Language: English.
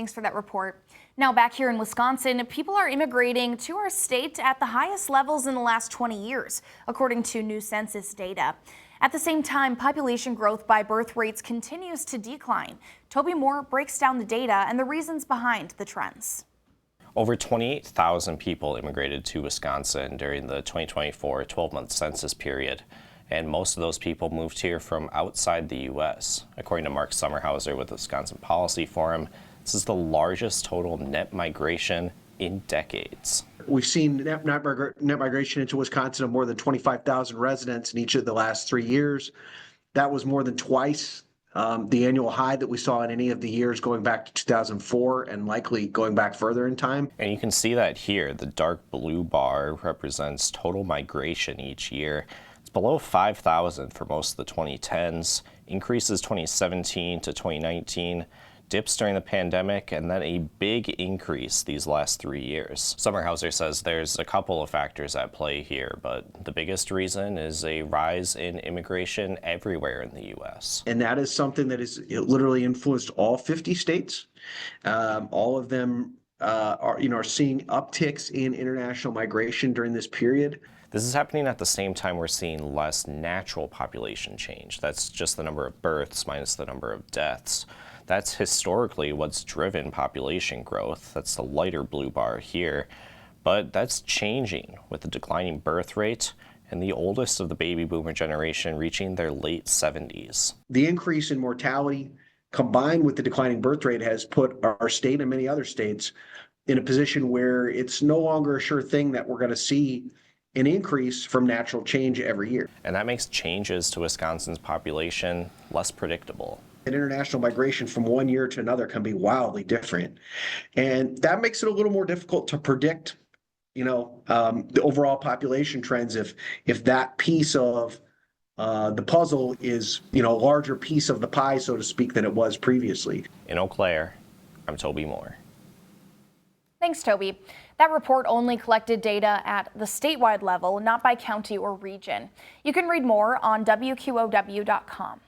Thanks for that report. Now back here in Wisconsin, people are immigrating to our state at the highest levels in the last 20 years, according to new census data. At the same time, population growth by birth rates continues to decline. Toby Moore breaks down the data and the reasons behind the trends. Over 28,000 people immigrated to Wisconsin during the 2024 12-month census period, and most of those people moved here from outside the U.S. According to Mark Sommerhauser with the Wisconsin Policy Forum, this is the largest total net migration in decades. We've seen net migration into Wisconsin of more than 25,000 residents in each of the last 3 years. That was more than twice the annual high that we saw in any of the years going back to 2004 and likely going back further in time. And you can see that here. The dark blue bar represents total migration each year. It's below 5,000 for most of the 2010s, increases 2017 to 2019, dips during the pandemic, and then a big increase these last 3 years. Sommerhauser says there's a couple of factors at play here, but the biggest reason is a rise in immigration everywhere in the U.S. And that is something that is literally influenced all 50 states. All of them are seeing upticks in international migration during this period. This is happening at the same time we're seeing less natural population change. That's just the number of births minus the number of deaths. That's historically what's driven population growth. That's the lighter blue bar here. But that's changing with the declining birth rate and the oldest of the baby boomer generation reaching their late 70s. The increase in mortality combined with the declining birth rate has put our state and many other states in a position where it's no longer a sure thing that we're going to see an increase from natural change every year. And that makes changes to Wisconsin's population less predictable. And international migration from one year to another can be wildly different. And that makes it a little more difficult to predict, the overall population trends if that piece of the puzzle is, a larger piece of the pie, so to speak, than it was previously. In Eau Claire, I'm Toby Moore. Thanks, Toby. That report only collected data at the statewide level, not by county or region. You can read more on WQOW.com.